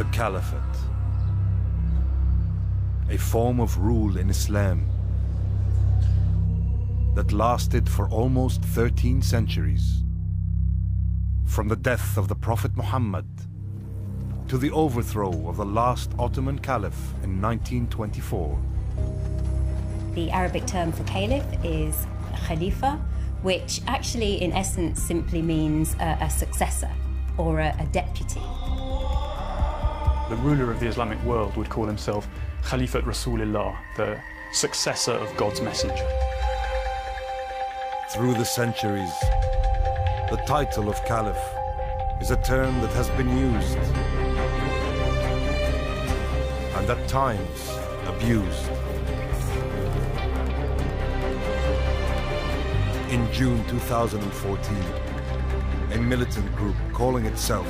The Caliphate, a form of rule in Islam that lasted for almost 13 centuries. From the death of the Prophet Muhammad to the overthrow of the last Ottoman Caliph in 1924. The Arabic term for Caliph is Khalifa, which actually in essence simply means a successor or a deputy. The ruler of the Islamic world would call himself Khalifat Rasulillah, the successor of God's messenger. Through the centuries, the title of Caliph is a term that has been used and at times abused. In June 2014, a militant group calling itself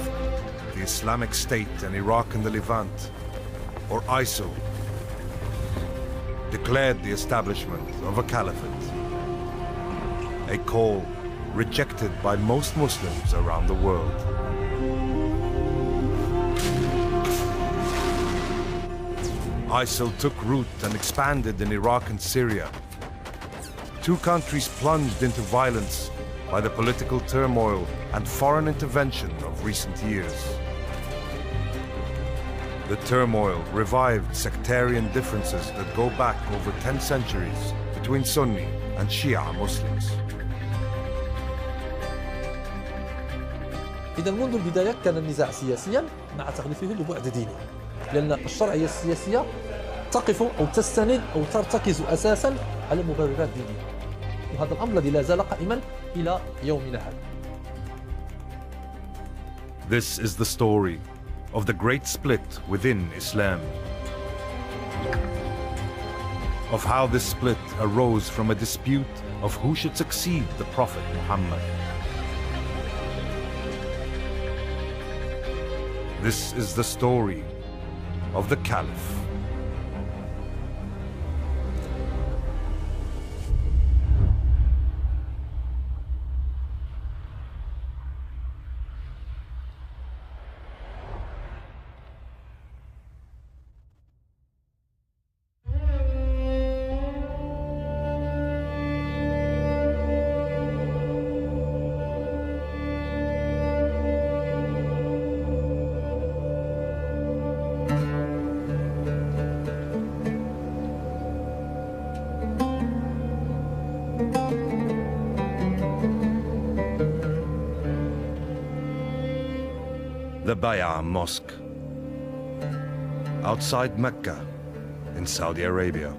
the Islamic State in Iraq and the Levant, or ISIL, declared the establishment of a caliphate, a call rejected by most Muslims around the world. ISIL took root and expanded in Iraq and Syria. Two countries plunged into violence by the political turmoil and foreign intervention of recent years. The turmoil revived sectarian differences that go back over 10 centuries between Sunni and Shia Muslims. إذا منذ البداية كان النزاع سياسيا مع تغليفه لبعد ديني، لأن الشرعية السياسية تقف أو تستند أو ترتكز أساسا على مبررات دينية، وهذا الأمر الذي لا زال قائما إلى يومنا هذا. This is the story of the great split within Islam, of how this split arose from a dispute of who should succeed the Prophet Muhammad. This is the story of the Caliph. The Bay'a Mosque, outside Mecca in Saudi Arabia.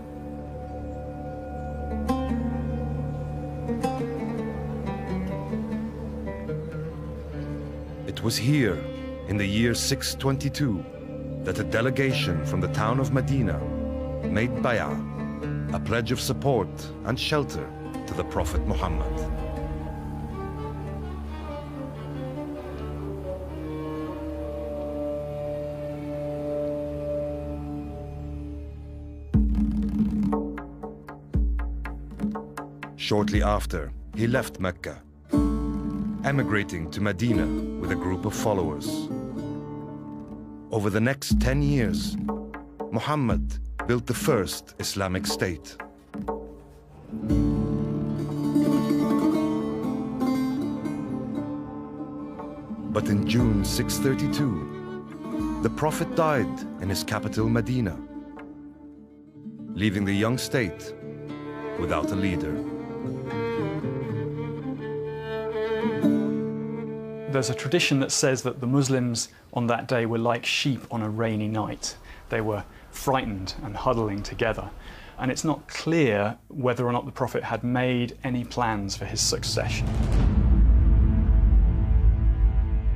It was here, in the year 622, that a delegation from the town of Medina made Bay'a, a pledge of support and shelter to the Prophet Muhammad. Shortly after, he left Mecca, emigrating to Medina with a group of followers. Over the next 10 years, Muhammad built the first Islamic state. But in June 632, the Prophet died in his capital Medina, leaving the young state without a leader. There's a tradition that says that the Muslims on that day were like sheep on a rainy night. They were frightened and huddling together. And it's not clear whether or not the Prophet had made any plans for his succession.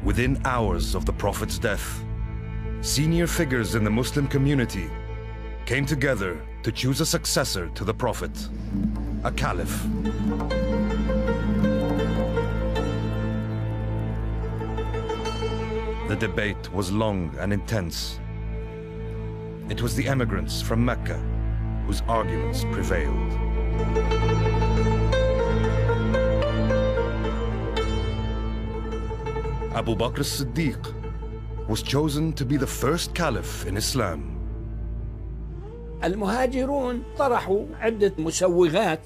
Within hours of the Prophet's death, senior figures in the Muslim community came together to choose a successor to the Prophet, a Caliph. The debate was long and intense. It was the emigrants from Mecca whose arguments prevailed. Abu Bakr as-Siddiq was chosen to be the first caliph in Islam. المهاجرون طرحوا عدة مسوغات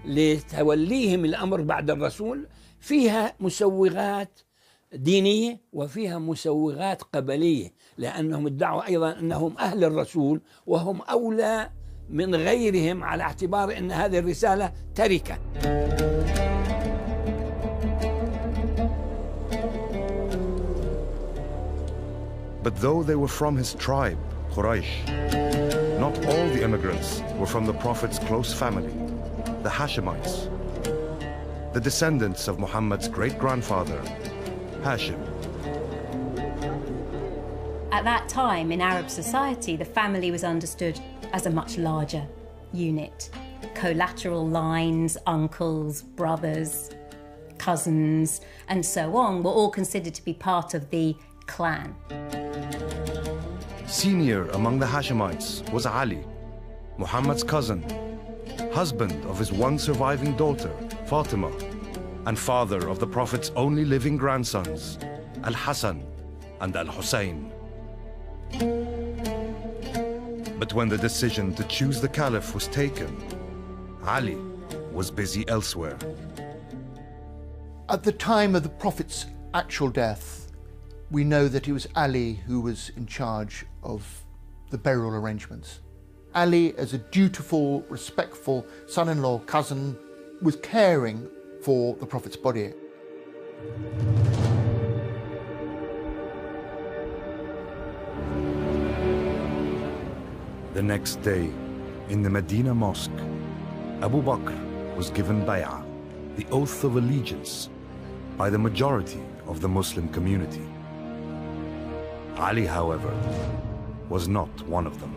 لتوليهم الأمر بعد الرسول، فيها مسوغات دينية وفيها مسوغات قبلية، لأنهم ادعوا أيضا أنهم أهل الرسول وهم أولى من غيرهم على اعتبار أن هذه الرسالة تركة. But though they were from his tribe, Quraysh, not all the immigrants were from the Prophet's close family, the Hashemites, the descendants of Muhammad's great-grandfather, Hashim. At that time in Arab society, the family was understood as a much larger unit. Collateral lines, uncles, brothers, cousins, and so on were all considered to be part of the clan. Senior among the Hashemites was Ali, Muhammad's cousin, husband of his one surviving daughter, Fatima, and father of the Prophet's only living grandsons, Al-Hassan and Al-Hussein. But when the decision to choose the Caliph was taken, Ali was busy elsewhere. At the time of the Prophet's actual death, we know that it was Ali who was in charge of the burial arrangements. Ali, as a dutiful, respectful son-in-law, cousin, was caring for the Prophet's body. The next day, in the Medina Mosque, Abu Bakr was given bay'ah, the oath of allegiance, by the majority of the Muslim community. Ali, however, was not one of them.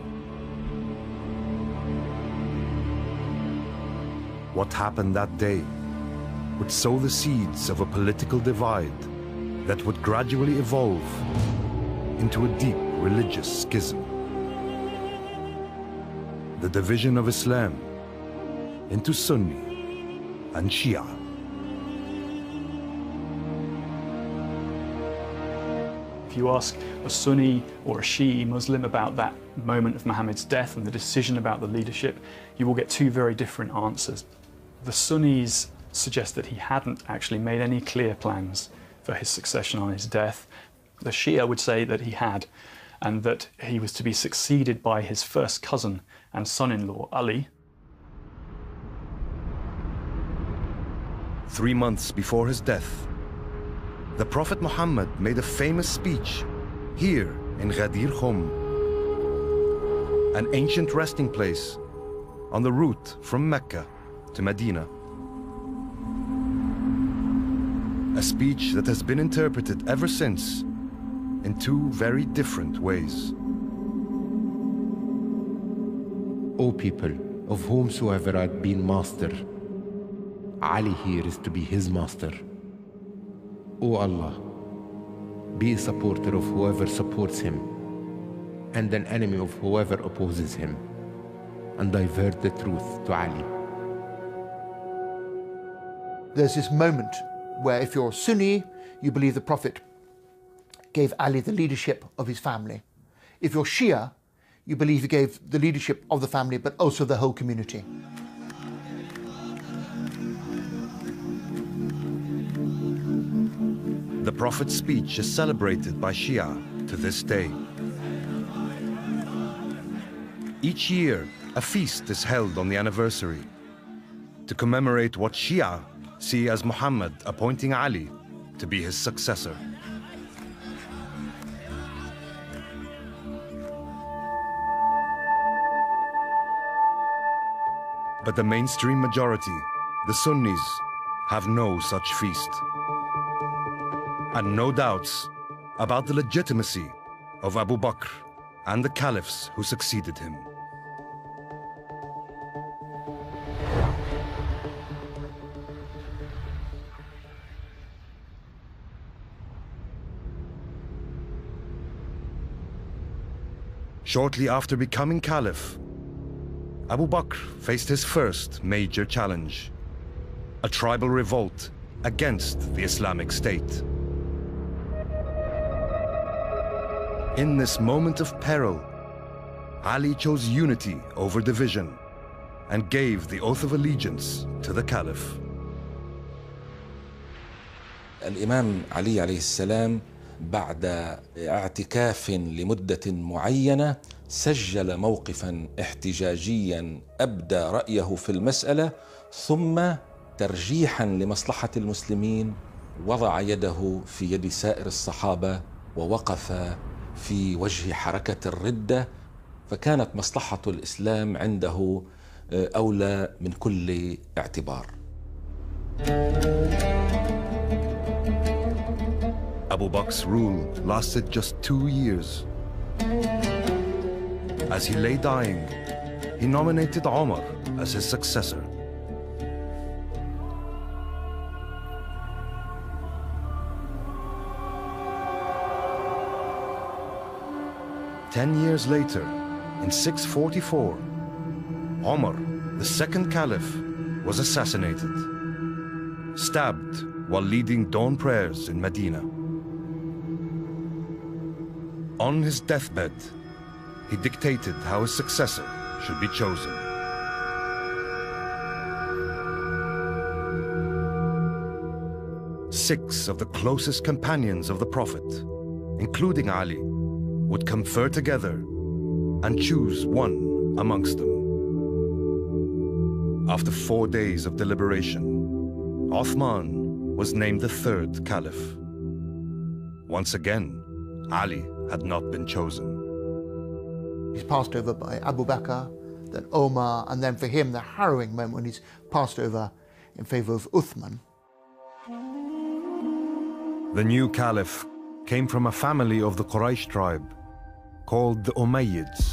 What happened that day would sow the seeds of a political divide that would gradually evolve into a deep religious schism. The division of Islam into Sunni and Shia. If you ask a Sunni or a Shi'i Muslim about that moment of Muhammad's death and the decision about the leadership, you will get two very different answers. The Sunnis suggest that he hadn't actually made any clear plans for his succession on his death. The Shia would say that he had, and that he was to be succeeded by his first cousin and son-in-law, Ali. 3 months before his death, the Prophet Muhammad made a famous speech here in Ghadir Khum, an ancient resting place on the route from Mecca to Medina. A speech that has been interpreted ever since in two very different ways. O people, of whomsoever I've been master, Ali here is to be his master. O Allah, be a supporter of whoever supports him, and an enemy of whoever opposes him, and divert the truth to Ali. There's this moment where if you're Sunni, you believe the Prophet gave Ali the leadership of his family. If you're Shia, you believe he gave the leadership of the family, but also the whole community. The Prophet's speech is celebrated by Shia to this day. Each year, a feast is held on the anniversary to commemorate what Shia see as Muhammad appointing Ali to be his successor. But the mainstream majority, the Sunnis, have no such feast. And no doubts about the legitimacy of Abu Bakr and the caliphs who succeeded him. Shortly after becoming caliph, Abu Bakr faced his first major challenge, a tribal revolt against the Islamic State. In this moment of peril, Ali chose unity over division and gave the oath of allegiance to the Caliph. الإمام علي عليه السلام بعد اعتكاف لمدة معينة سجل موقفا احتجاجيا أبدى رأيه في المسألة، ثم ترجيحا لمصلحة المسلمين وضع يده في يد سائر الصحابة ووقف في وجه حركة الردة، فكانت مصلحة الإسلام عنده أولى من كل اعتبار. Abu Bakr's rule lasted just 2 years. As he lay dying, he nominated Omar as his successor. Ten years later, in 644, Omar, the second Caliph, was assassinated, stabbed while leading dawn prayers in Medina. On his deathbed, he dictated how his successor should be chosen. Six of the closest companions of the Prophet, including Ali, would confer together and choose one amongst them. After 4 days of deliberation, Uthman was named the third Caliph. Once again, Ali had not been chosen. He's passed over by Abu Bakr, then Omar, and then for him the harrowing moment when he's passed over in favor of Uthman. The new Caliph came from a family of the Quraysh tribe called the Umayyads.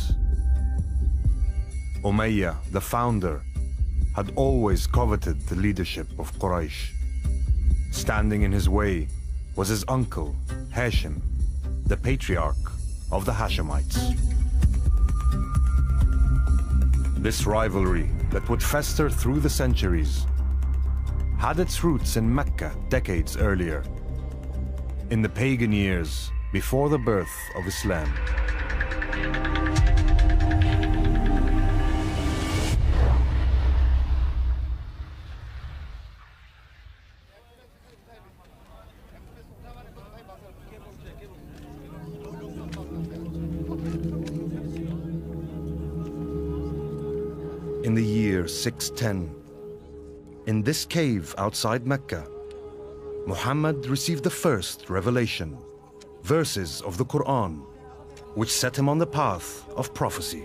Umayyah, the founder, had always coveted the leadership of Quraysh. Standing in his way was his uncle, Hashim, the patriarch of the Hashemites. This rivalry that would fester through the centuries had its roots in Mecca decades earlier, in the pagan years before the birth of Islam. In the year 610, in this cave outside Mecca, Muhammad received the first revelation, verses of the Quran, which set him on the path of prophecy.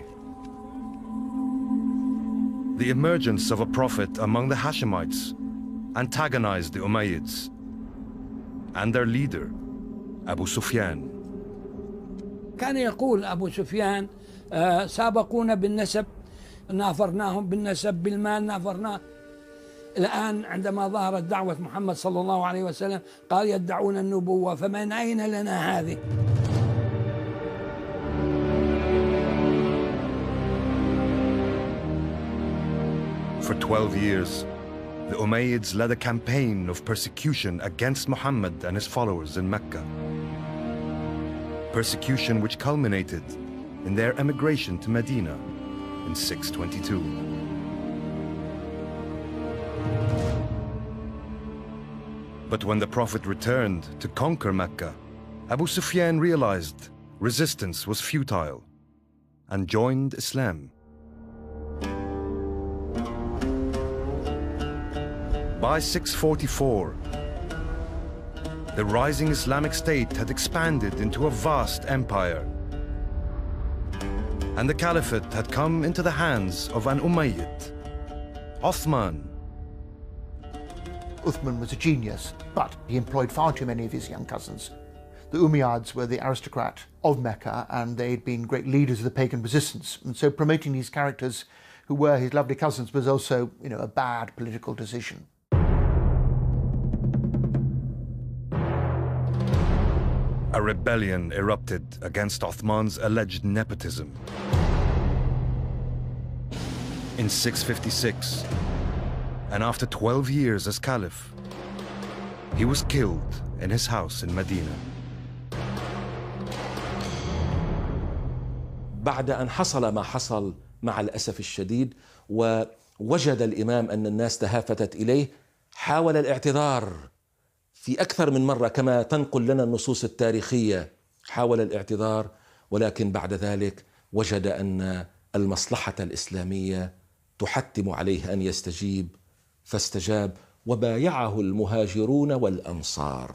The emergence of a prophet among the Hashemites antagonized the Umayyads and their leader, Abu Sufyan. كان يقول أبو سفيان سابقونا بالنسب نافرناهم بالنسب بالمال نافرناه. الآن عندما ظهرت دعوة محمد صلى الله عليه وسلم قال يدعون النبوة، فمن أين لنا هذه؟ For 12 years, the Umayyads led a campaign of persecution against Muhammad and his followers in Mecca. Persecution which culminated in their emigration to Medina in 622. But when the Prophet returned to conquer Mecca, Abu Sufyan realized resistance was futile and joined Islam. By 644, the rising Islamic State had expanded into a vast empire, and the Caliphate had come into the hands of an Umayyad, Uthman. Uthman was a genius, but he employed far too many of his young cousins. The Umayyads were the aristocrat of Mecca, and they'd been great leaders of the pagan resistance. And so promoting these characters who were his lovely cousins was also, a bad political decision. A rebellion erupted against Uthman's alleged nepotism. In 656, and after 12 years as Caliph, he was killed in his house in Medina. بعد أن حصل ما حصل مع الأسف الشديد ووجد الإمام أن الناس تهافتت إليه، حاول الاعتذار في أكثر من مرة كما تنقل لنا النصوص التاريخية، حاول الاعتذار، ولكن بعد ذلك وجد أن المصلحة الإسلامية تحتم عليه أن يستجيب، فاستجاب وبايعه المهاجرون والأنصار.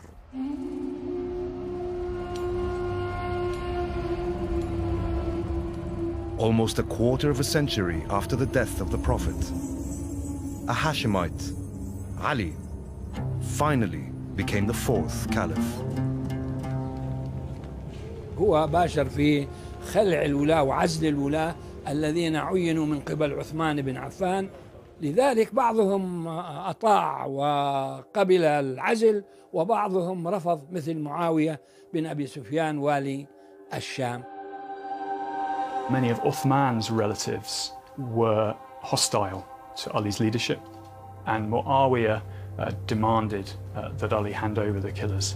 Almost a quarter of a century after the death of the Prophet, a Hashemite, Ali, finally became the fourth Caliph. هو باشر في خلع الولاة وعزل الولاة الذين عينوا من قبل عثمان بن عفان، لذلك بعضهم أطاع وقبل العزل وبعضهم رفض، مثل معاوية بن أبي سفيان والي الشام. Many of Uthman's relatives were hostile to Ali's leadership, and Muawiyah demanded that Ali hand over the killers.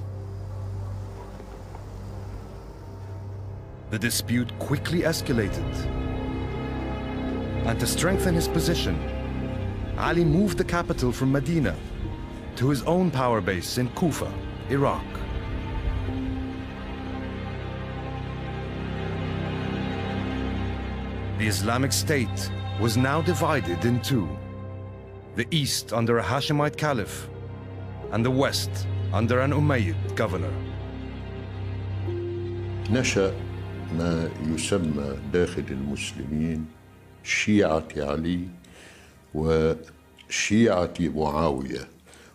The dispute quickly escalated, and to strengthen his position, Ali moved the capital from Medina to his own power base in Kufa, Iraq. The Islamic State was now divided in two: the east under a Hashemite Caliph, and the west under an Umayyad governor. نشأ ما يسمى داخل المسلمين شيعة علي وشيعة معاوية،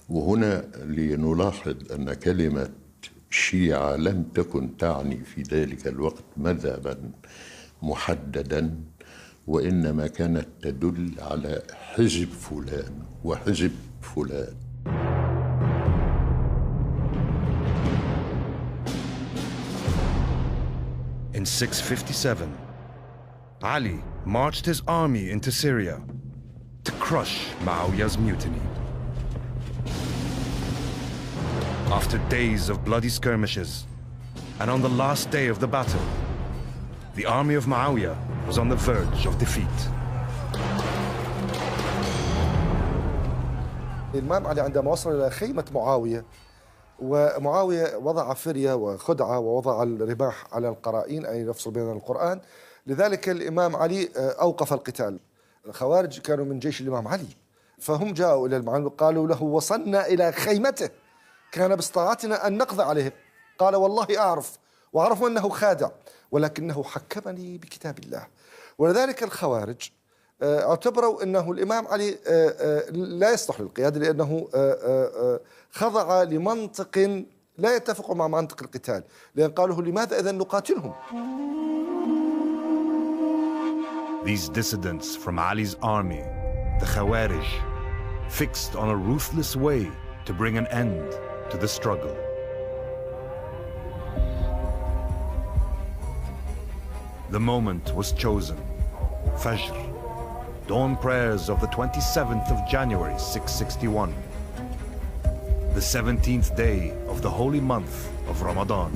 وهنا لنلاحظ أن كلمة شيعة لم تكن تعني في ذلك الوقت مذهبا محددا، وإنما كانت تدل على حزب فلان وحزب فلان. In 657, Ali marched his army into Syria to crush Muawiyah's mutiny. After days of bloody skirmishes, and on the last day of the battle, the army of Muawiyah was on the verge of defeat. الإمام علي عندما وصل إلى خيمة معاوية، ومعاوية وضع فرية وخدعة ووضع الرماح على القرائين، أي يفصل بين القرآن، لذلك الإمام علي أوقف القتال. الخوارج كانوا من جيش الإمام علي، فهم جاءوا إلى المعلم وقالوا له: وصلنا إلى خيمته، كان باستطاعتنا أن نقضي عليه. قال: والله أعرف، وأعرف أنه خادع، ولكنه حكمني بكتاب الله. ولذلك الخوارج اعتبروا أنه الإمام علي لا يصلح للقيادة، لأنه خضع لمنطق لا يتفق مع منطق القتال، لأن قالوا: لماذا إذن نقاتلهم؟ These dissidents from Ali's army, the Khawarij, fixed on a ruthless way to bring an end to the struggle. The moment was chosen. Fajr, dawn prayers of the 27th of January, 661. The 17th day of the holy month of Ramadan.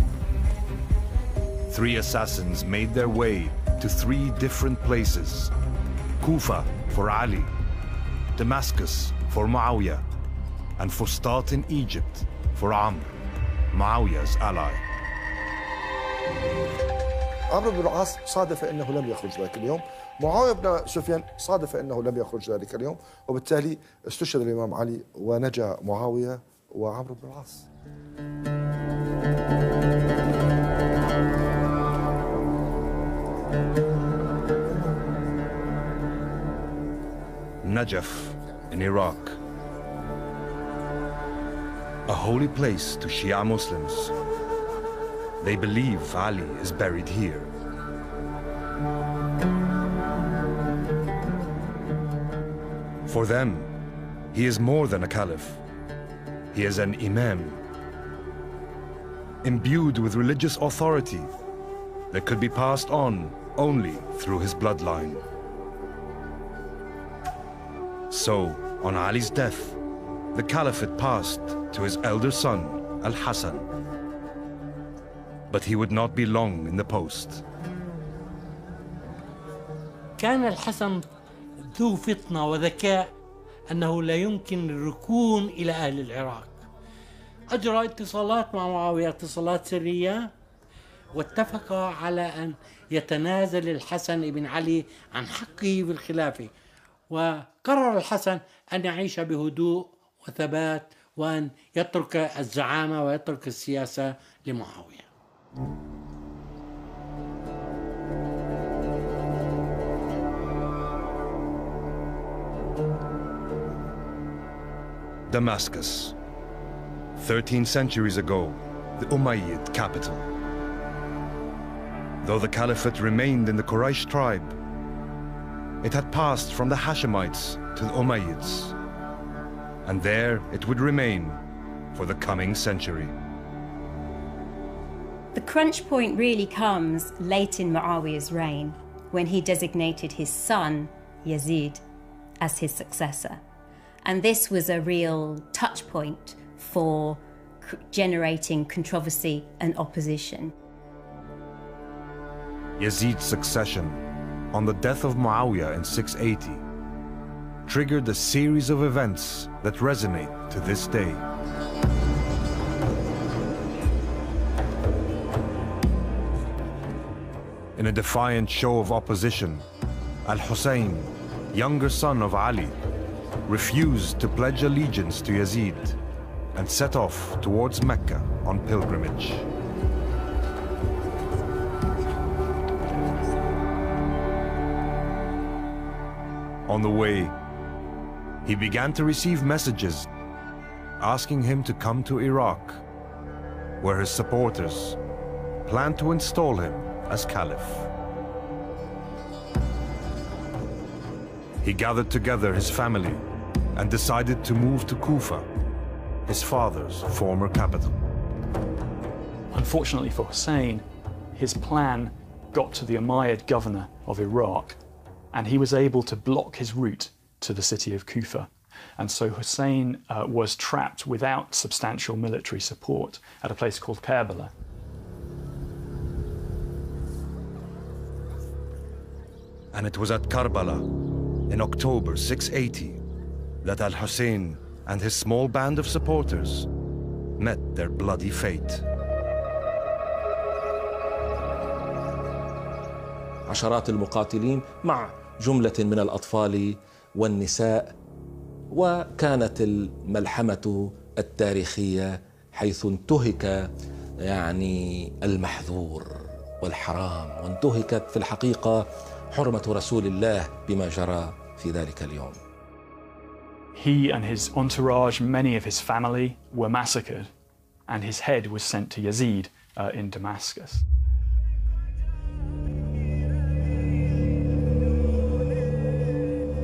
3 assassins made their way to 3 different places: Kufa for Ali, Damascus for Muawiyah, and Fustat in Egypt for Amr, Muawiyah's ally. عمرو بن العاص صادف أنه لم يخرج ذلك اليوم، معاوية بن سفيان صادف أنه لم يخرج ذلك اليوم، وبالتالي استشهد الإمام علي ونجا معاوية وعمرو بن العاص. Najaf in Iraq, a holy place to Shia Muslims. They believe Ali is buried here. For them, he is more than a caliph. He is an imam, imbued with religious authority that could be passed on only through his bloodline. So, on Ali's death, the caliphate passed to his elder son, Al-Hassan. But he would not be long in the post. كان الحسن ذو فطنة وذكاء أنه لا يمكن الركون إلى أهل العراق. أجرى اتصالات مع معاوية، اتصالات سرية، واتفق على أن يتنازل الحسن بن علي عن حقه بالخلافة، وقرر الحسن أن يعيش بهدوء وثبات وأن يترك الزعامة ويترك السياسة لمعاوية. Damascus, 13 centuries ago, the Umayyad capital. Though the caliphate remained in the Quraysh tribe, it had passed from the Hashemites to the Umayyads, and there it would remain for the coming century. The crunch point really comes late in Muawiyah's reign, when he designated his son, Yazid, as his successor. And this was a real touch point for generating controversy and opposition. Yazid's succession on the death of Muawiyah in 680 triggered a series of events that resonate to this day. In a defiant show of opposition, Al-Hussein, younger son of Ali, refused to pledge allegiance to Yazid and set off towards Mecca on pilgrimage. On the way, he began to receive messages asking him to come to Iraq, where his supporters planned to install him as Caliph. He gathered together his family and decided to move to Kufa, his father's former capital. Unfortunately for Hussein, his plan got to the Umayyad governor of Iraq, and he was able to block his route to the city of Kufa. And so Hussein was trapped without substantial military support at a place called Karbala. And it was at Karbala in October 680 that Al-Hussein and his small band of supporters met their bloody fate. عشرات المقاتلين مع جملة من الأطفال والنساء، وكانت الملحمة التاريخية حيث انتهك المحظور والحرام، وانتهكت في الحقيقة حرمة رسول الله بما جرى في ذلك اليوم. He and his entourage, many of his family, were massacred, and his head was sent to Yazid in Damascus.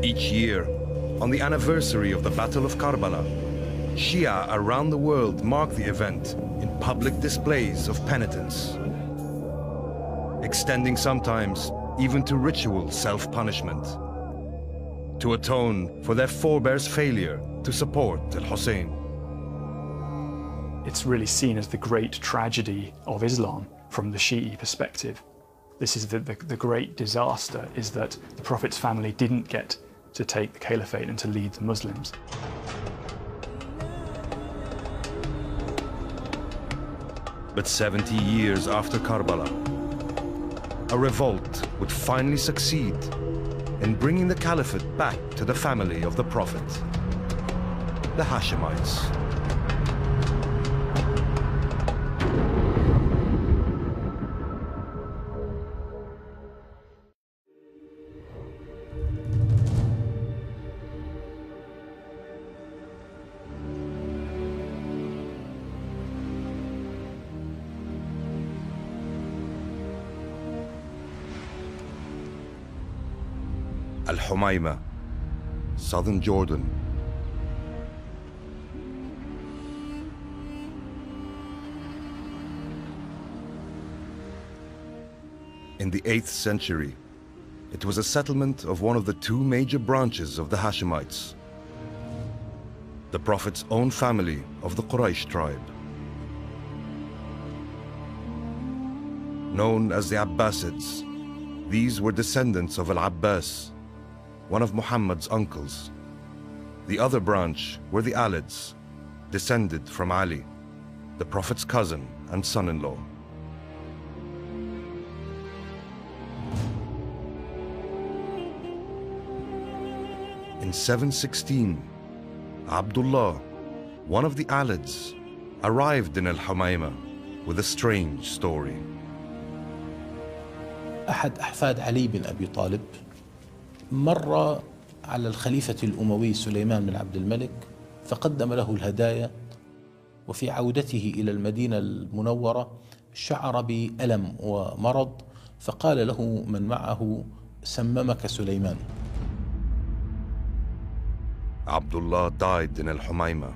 Each year, on the anniversary of the Battle of Karbala, Shia around the world mark the event in public displays of penitence, extending sometimes even to ritual self-punishment, to atone for their forebears' failure to support Al-Hussein. It's really seen as the great tragedy of Islam from the Shi'i perspective. This is the great disaster, is that the Prophet's family didn't get to take the caliphate and to lead the Muslims. But 70 years after Karbala, a revolt would finally succeed in bringing the caliphate back to the family of the Prophet, the Hashemites. Al-Humayma, southern Jordan. In the 8th century, it was a settlement of one of the two major branches of the Hashemites, the Prophet's own family of the Quraysh tribe. Known as the Abbasids, These were descendants of Al-Abbas, one of Muhammad's uncles. The other branch were the Alids, descended from Ali, the Prophet's cousin and son-in-law. In 716, Abdullah, one of the Alids, arrived in Al-Humayma with a strange story. أحد أحفاد علي بن أبي طالب مر على الخليفة الأموي سليمان بن عبد الملك فقدم له الهدايا، وفي عودته إلى المدينة المنورة شعر بألم ومرض، فقال له من معه سممك سليمان. Abdullah died in Al-Humayma,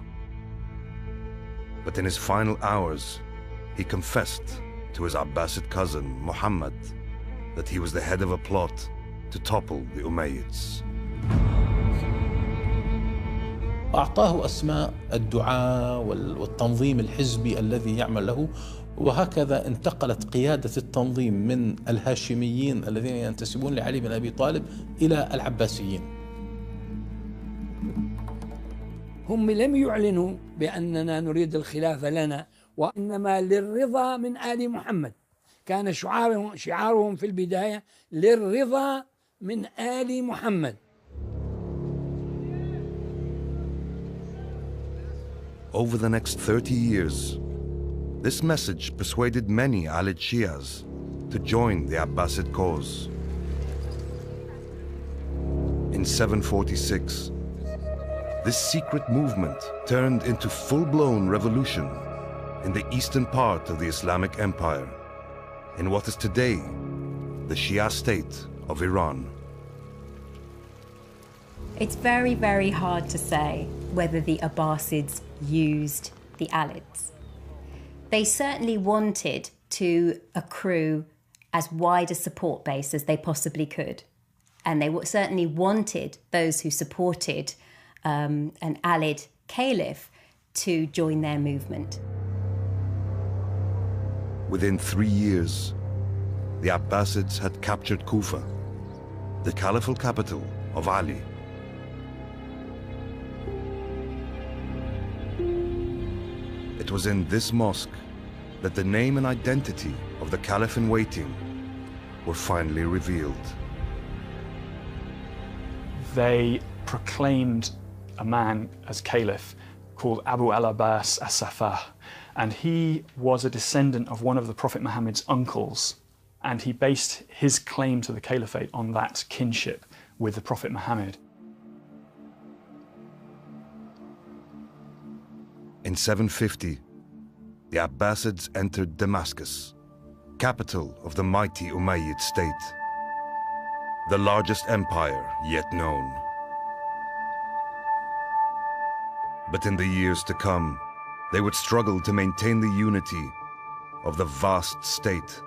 but in his final hours, he confessed to his Abbasid cousin Muhammad that he was the head of a plot to topple the Umayyads. أعطاه أسماء الدعاة والتنظيم الحزبي الذي يعمل له، وهكذا انتقلت قيادة التنظيم من الهاشميين الذين ينتسبون لعلي بن أبي طالب إلى العباسيين. هم لم يعلنوا بأننا نريد الخلافة لنا، وإنما للرضا من آل محمد. كان شعارهم في البداية للرضا من آل محمد. Over the next 30 years, this message persuaded many Alid Shias to join the Abbasid cause. In 746, this secret movement turned into full-blown revolution in the eastern part of the Islamic Empire, in what is today the Shia state of Iran. It's very, very hard to say whether the Abbasids used the Alids. They certainly wanted to accrue as wide a support base as they possibly could. And they certainly wanted those who supported an Alid Caliph to join their movement. Within 3 years, the Abbasids had captured Kufa, the caliphal capital of Ali. It was in this mosque that the name and identity of the Caliph-in-waiting were finally revealed. They proclaimed a man as Caliph called Abu al-Abbas as-Safah, and he was a descendant of one of the Prophet Muhammad's uncles, and he based his claim to the caliphate on that kinship with the Prophet Muhammad. In 750, the Abbasids entered Damascus, capital of the mighty Umayyad state, the largest empire yet known. But in the years to come, they would struggle to maintain the unity of the vast state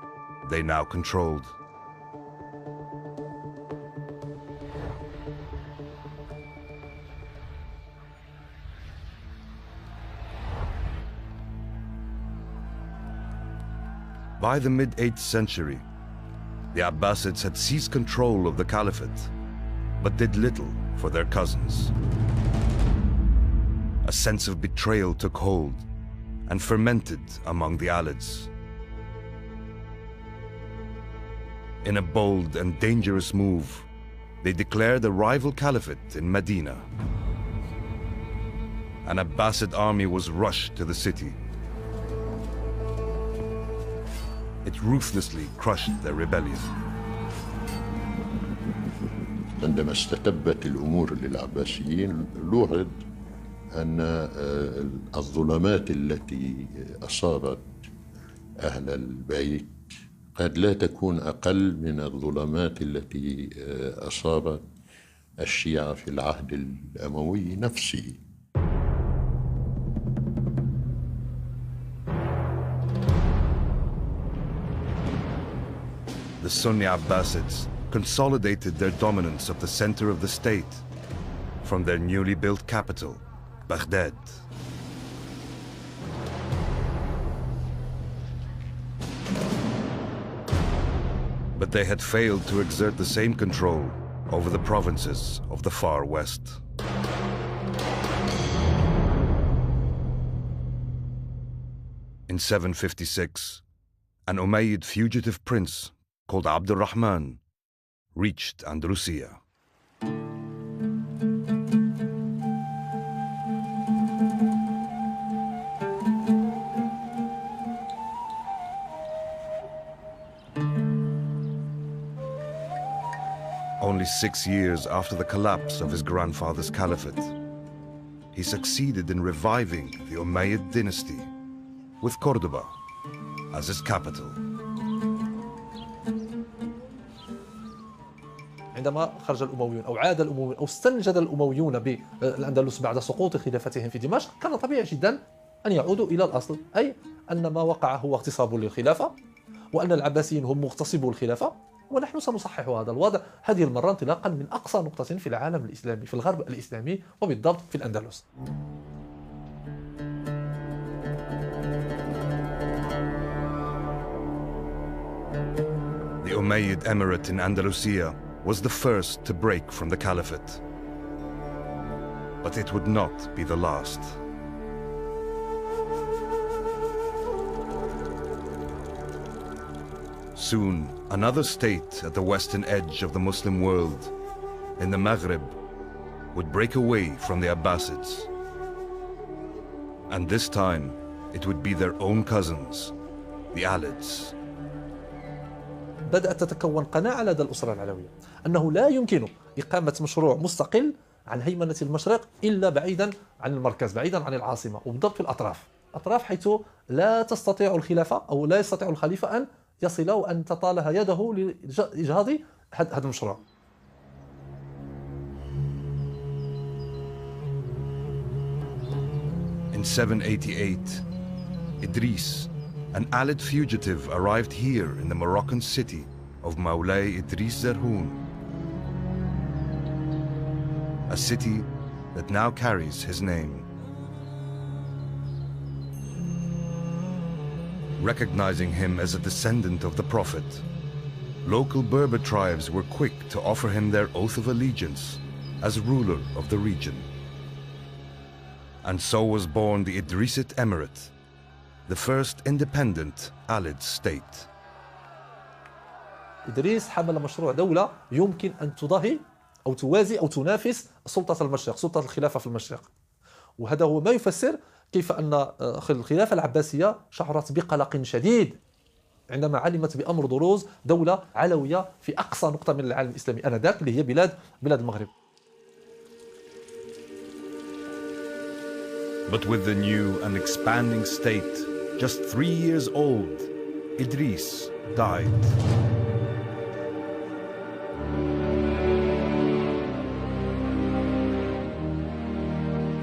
they now controlled. By the mid-8th century, the Abbasids had seized control of the caliphate, but did little for their cousins. A sense of betrayal took hold and fermented among the Alids. In a bold and dangerous move, they declared a rival caliphate in Medina. An Abbasid army was rushed to the city. It ruthlessly crushed their rebellion. عندما استتبت الأمور للعباسيين لوعد أن الظلمات التي أصابت أهل البيت قد لا تكون أقل من الظلمات التي أصابت الشيعة في العهد الأموي نفسه. The Sunni Abbasids consolidated their dominance of the center of the state from their newly built capital, Baghdad. But they had failed to exert the same control over the provinces of the far west. In 756, an Umayyad fugitive prince called Abd al-Rahman reached Andalusia. Only 6 years after the collapse of his grandfather's caliphate, he succeeded in reviving the Umayyad dynasty with Cordoba as his capital. عندما خرج الأمويون أو عاد الأمويون أو استنجد الأمويون بالأندلس بعد سقوط خلافتهم في دمشق، كان طبيعي جدا أن يعودوا إلى الأصل، أي أن ما وقع هو اغتصاب للخلافة، وأن العباسيين هم مغتصبو الخلافة، ونحن سنصحح هذا الوضع هذه المرة انطلاقا من أقصى نقطة في العالم الإسلامي، في الغرب الإسلامي وبالضبط في الأندلس. The Umayyad Emirate in Andalusia was the first to break from the Caliphate. But it would not be the last. Soon, another state at the western edge of the Muslim world, in the Maghreb, would break away from the Abbasids. And this time, it would be their own cousins, the Alids. بدأت تتكون قناعة لدى الأسرة العلوية أنه لا يمكن إقامة مشروع مستقل عن هيمنة المشرق إلا بعيدا عن المركز، بعيدا عن العاصمة، وبالضبط في الأطراف حيث لا تستطيع الخلافة أو لا يستطيع الخليفة أن يصل وأن تطالها يده لإجهاض هذا المشروع. In 788, Idris, an Alid fugitive, arrived here in the Moroccan city of Moulay Idris Zerhoun, a city that now carries his name. Recognizing him as a descendant of the Prophet, local Berber tribes were quick to offer him their oath of allegiance as ruler of the region. And so was born the Idrisid Emirate, the first independent Alid state. إدريس حمل مشروع دولة يمكن أن تضاهي أو توازي أو تنافس سلطة المشرق، سلطة الخلافة في المشرق. وهذا هو ما يفسر كيف أن الخلافة العباسية شعرت بقلق شديد عندما علمت بأمر بروز دولة علوية في أقصى نقطة من العالم الإسلامي آنذاك، اللي هي بلاد المغرب. But with the new and expanding state, just 3 years old, Idris died.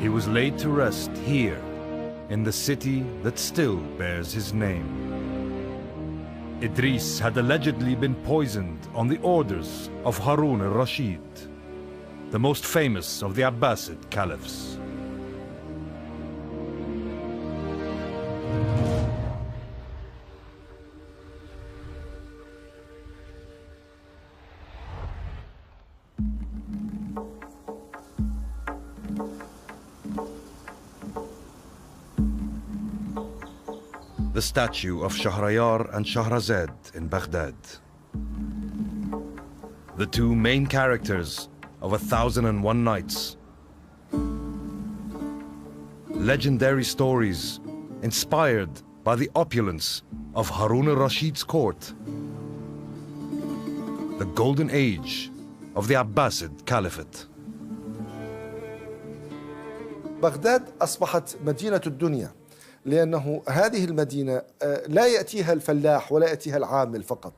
He was laid to rest here, in the city that still bears his name. Idris had allegedly been poisoned on the orders of Harun al-Rashid, the most famous of the Abbasid caliphs. The statue of Shahrayar and Shahrazad in Baghdad. The two main characters of 1001 Nights. Legendary stories inspired by the opulence of Harun al-Rashid's court. The golden age of the Abbasid Caliphate. بغداد أصبحت مدينة الدنيا، لأنه هذه المدينة لا يأتيها الفلاح ولا يأتيها العامل فقط،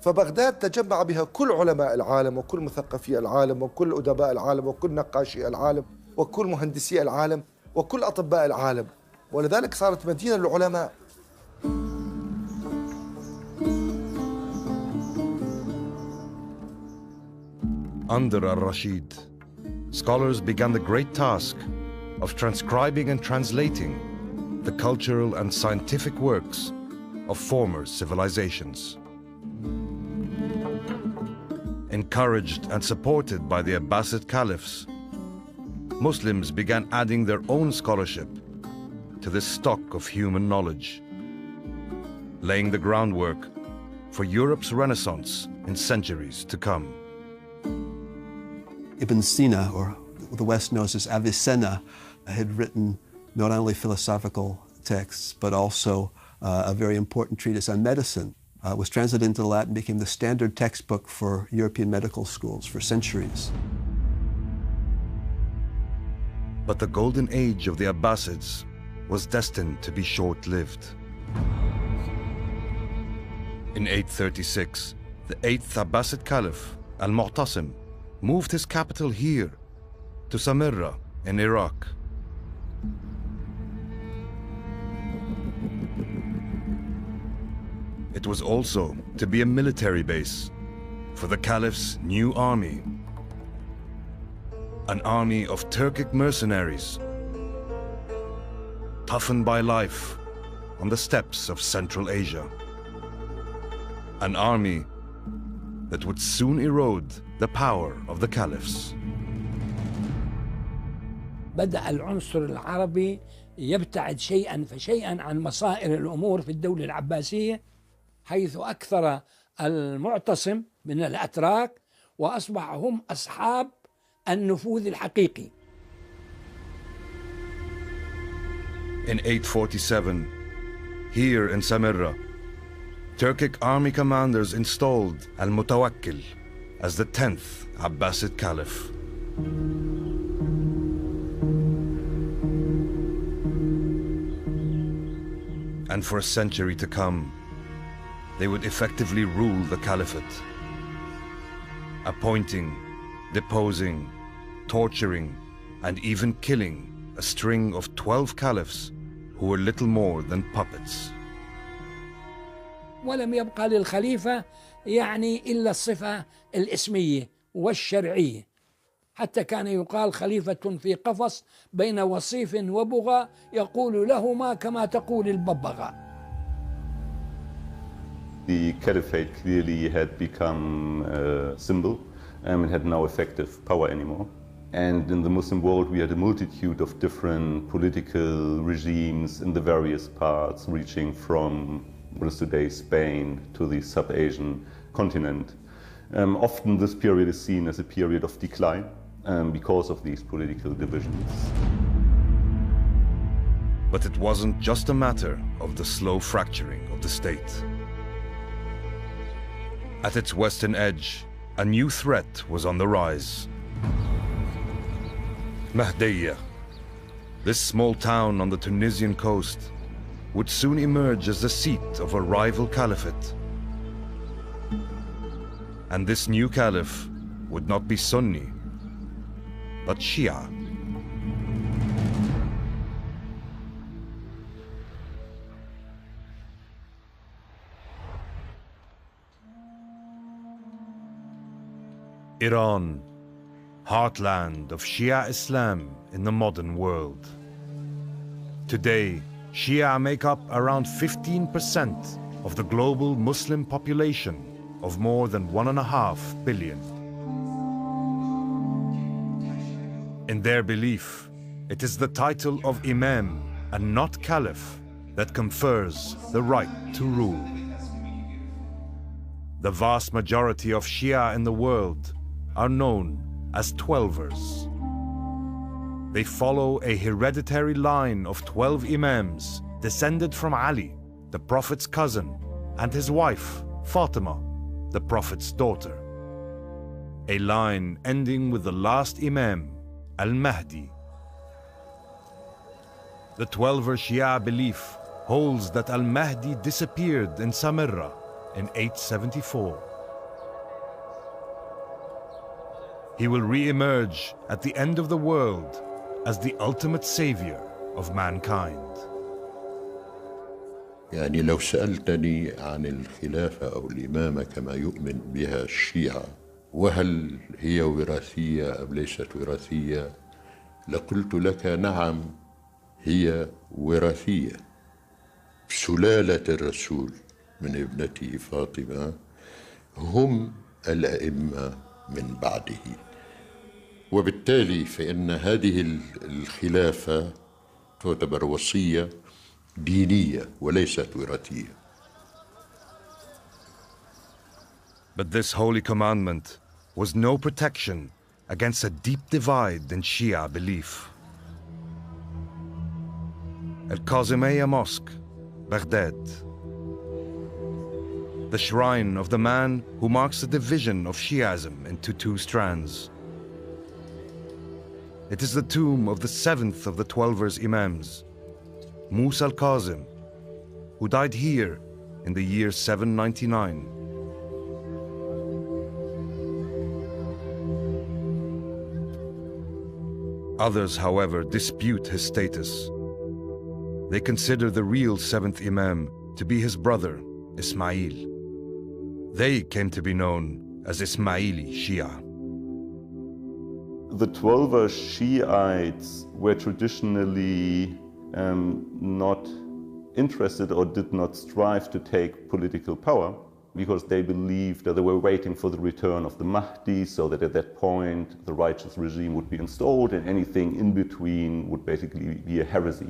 فبغداد تجمع بها كل علماء العالم وكل مثقفي العالم وكل أدباء العالم وكل نقاشي العالم وكل مهندسي العالم وكل أطباء العالم، ولذلك صارت مدينة للعلماء. Under al-Rashid, scholars began the great task of transcribing and translating the cultural and scientific works of former civilizations. Encouraged and supported by the Abbasid caliphs, Muslims began adding their own scholarship to this stock of human knowledge, laying the groundwork for Europe's Renaissance in centuries to come. Ibn Sina, or the West knows as Avicenna, had written not only philosophical texts, but also a very important treatise on medicine. It was translated into Latin, became the standard textbook for European medical schools for centuries. But the golden age of the Abbasids was destined to be short-lived. In 836, the 8th Abbasid Caliph, Al-Mu'tasim, moved his capital here, to Samarra in Iraq. It was also to be a military base for the Caliph's new army, an army of Turkic mercenaries, toughened by life on the steppes of Central Asia. An army that would soon erode the power of the Caliphs. بدأ العنصر العربي يبتعد شيئا فشيئا عن مصائر الأمور في الدولة العباسية، حيث أكثر المعتصم من الأتراك وأصبح هم أصحاب النفوذ الحقيقي. In 847, here in Samarra, Turkic army commanders installed Al-Mutawakkil as the 10th Abbasid Caliph. And for a century to come, they would effectively rule the Caliphate, appointing, deposing, torturing, and even killing a string of 12 caliphs who were little more than puppets. ولم يبقى للخليفة يعني إلا الصفة الاسمية والشرعية، حتى كان يقال خليفة في قفص بين وصيف وبغى يقول لهما كما تقول الببغاء. The caliphate clearly had become a symbol and had no effective power anymore. And in the Muslim world we had a multitude of different political regimes in the various parts, reaching from what is today Spain to the sub-Asian continent. Often this period is seen as a period of decline because of these political divisions. But it wasn't just a matter of the slow fracturing of the state. At its western edge, a new threat was on the rise. Mahdiyya, this small town on the Tunisian coast, would soon emerge as the seat of a rival caliphate. And this new caliph would not be Sunni, but Shia. Iran, heartland of Shia Islam in the modern world. Today, Shia make up around 15% of the global Muslim population of more than 1.5 billion. In their belief, it is the title of Imam and not Caliph that confers the right to rule. The vast majority of Shia in the world are known as Twelvers. They follow a hereditary line of 12 Imams descended from Ali, the Prophet's cousin, and his wife, Fatima, the Prophet's daughter. A line ending with the last Imam, Al-Mahdi. The Twelver Shia belief holds that Al-Mahdi disappeared in Samarra in 874. He will re-emerge at the end of the world as the ultimate savior of mankind. يعني لو سألتني عن الخلافة أو الإمامة كما يؤمن بها الشيعة وهل هي وراثية أم ليست وراثية، لقلت لك نعم هي وراثية. سلالة الرسول من ابنته فاطمة هم الأئمة من بعده. وبالتالي فإن هذه الخلافة تعتبر وصية دينية وليست وراثية. But this holy commandment was no protection against a deep divide in Shia belief. Al-Kazimiya Mosque, Baghdad. The shrine of the man who marks the division of Shi'ism into two strands. It is the tomb of the 7th of the 12 Imams, Musa al-Kazim, who died here in the year 799. Others, however, dispute his status. They consider the real 7th Imam to be his brother, Ismail. They came to be known as Ismaili Shia. The 12 Shiites were traditionally not interested or did not strive to take political power because they believed that they were waiting for the return of the Mahdi, so that at that point the righteous regime would be installed and anything in between would basically be a heresy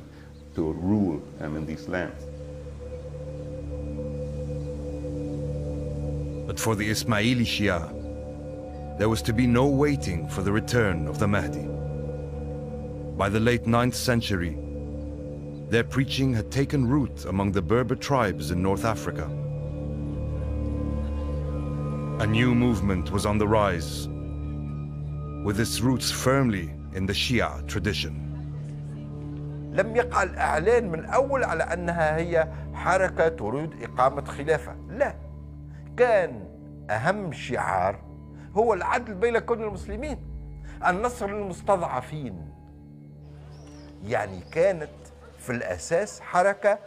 to rule in these lands. But for the Ismaili Shia, there was to be no waiting for the return of the Mahdi. By the late 9th century, their preaching had taken root among the Berber tribes in North Africa. A new movement was on the rise, with its roots firmly in the Shia tradition. لم يقع الإعلان من أول على أنها هي حركة تريد إقامة خلافة، لا، كان أهم شعار هو العدل بين كل المسلمين، النصر للمستضعفين. يعني كانت في الأساس حركة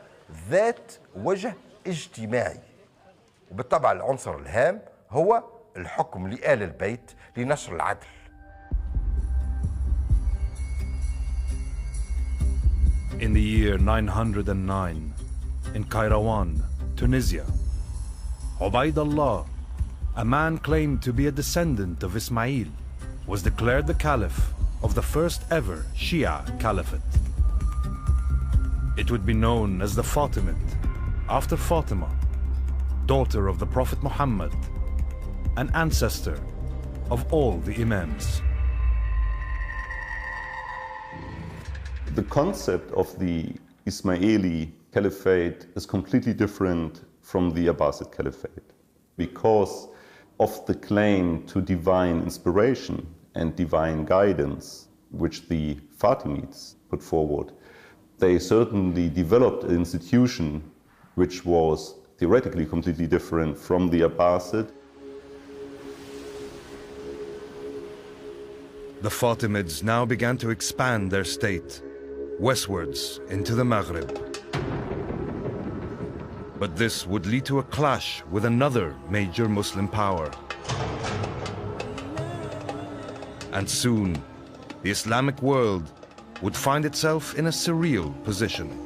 ذات وجه اجتماعي، وبالطبع العنصر الهام هو الحكم لآل البيت لنشر العدل. In the year 909, in Kairouan, Tunisia, Ubaydullah, a man claimed to be a descendant of Ismail, was declared the Caliph of the first ever Shia Caliphate. It would be known as the Fatimid, after Fatima, daughter of the Prophet Muhammad, an ancestor of all the Imams. The concept of the Ismaili Caliphate is completely different from the Abbasid Caliphate because of the claim to divine inspiration and divine guidance which the Fatimids put forward. They certainly developed an institution which was theoretically completely different from the Abbasid. The Fatimids now began to expand their state westwards into the Maghreb. But this would lead to a clash with another major Muslim power. And soon, the Islamic world would find itself in a surreal position.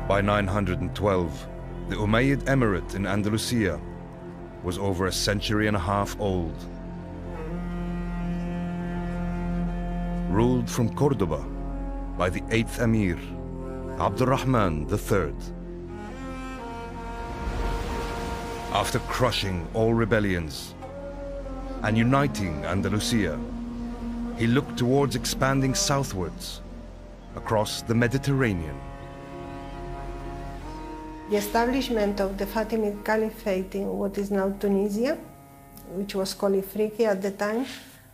By 912, the Umayyad Emirate in Andalusia was over a century and a half old. Ruled from Cordoba by the 8th Emir, Abdurrahman III. After crushing all rebellions and uniting Andalusia, he looked towards expanding southwards across the Mediterranean. The establishment of the Fatimid Caliphate in what is now Tunisia, which was called Ifriqiya at the time,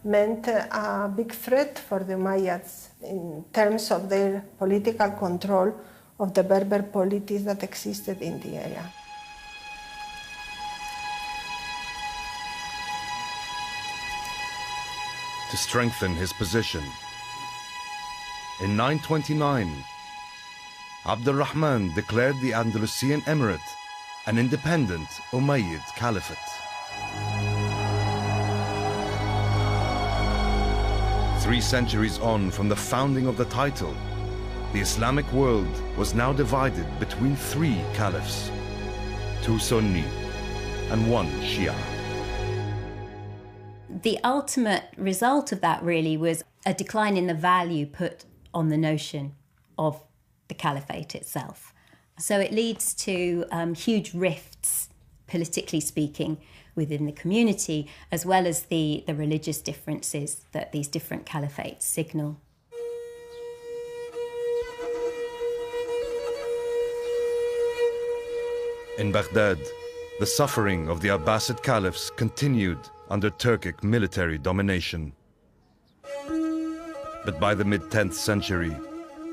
meant a big threat for the Umayyads in terms of their political control of the Berber polities that existed in the area. To strengthen his position, in 929, Abdurrahman declared the Andalusian Emirate an independent Umayyad Caliphate. 3 centuries on from the founding of the title, the Islamic world was now divided between 3 caliphs, 2 Sunni and 1 Shia. The ultimate result of that really was a decline in the value put on the notion of the caliphate itself. So it leads to huge rifts, politically speaking, within the community, as well as the religious differences that these different caliphates signal. In Baghdad, the suffering of the Abbasid caliphs continued under Turkic military domination. But by the mid-10th century,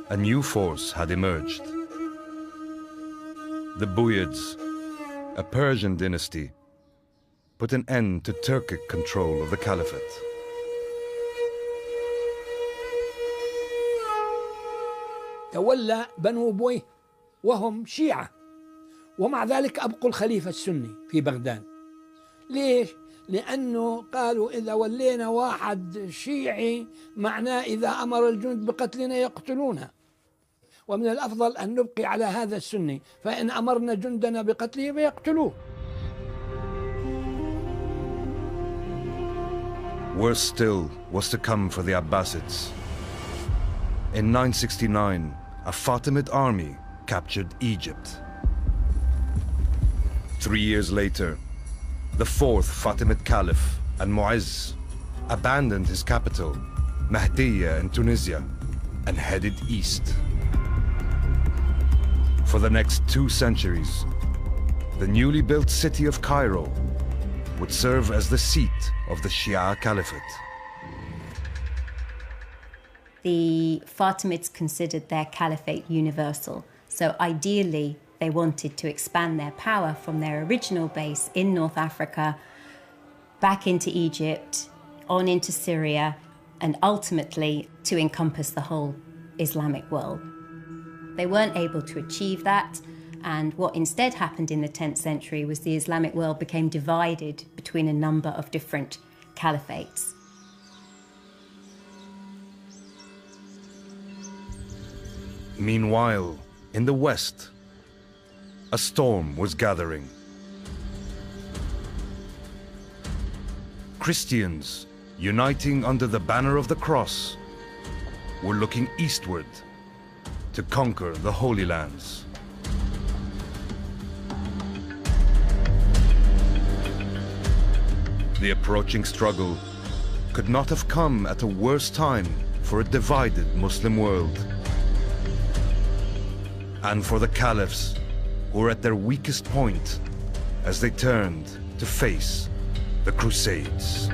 a new force had emerged. The Buyids, a Persian dynasty, put an end to Turkic control of the caliphate. تولى بنو بويه وهم شيعة، ومع ذلك أبقوا الخليفة السني في بغداد. ليش؟ لأنه قالوا إذا ولينا واحد شيعي معناه إذا أمر الجند بقتلنا يقتلونه، ومن الأفضل أن نبقي على هذا السني، فإن أمرنا جندنا بقتله فيقتلوه. Worse still was to come for the Abbasids. In 969, a Fatimid army captured Egypt. 3 years later, the 4th Fatimid Caliph, Al-Mu'izz, abandoned his capital, Mahdiya in Tunisia, and headed east. For the next 2 centuries, the newly built city of Cairo would serve as the seat of the Shia Caliphate. The Fatimids considered their caliphate universal, so ideally they wanted to expand their power from their original base in North Africa back into Egypt, on into Syria, and ultimately to encompass the whole Islamic world. They weren't able to achieve that, and what instead happened in the 10th century was the Islamic world became divided between a number of different caliphates. Meanwhile, in the west, a storm was gathering. Christians, uniting under the banner of the cross, were looking eastward to conquer the Holy Lands. The approaching struggle could not have come at a worse time for a divided Muslim world. And for the caliphs who were at their weakest point as they turned to face the Crusades.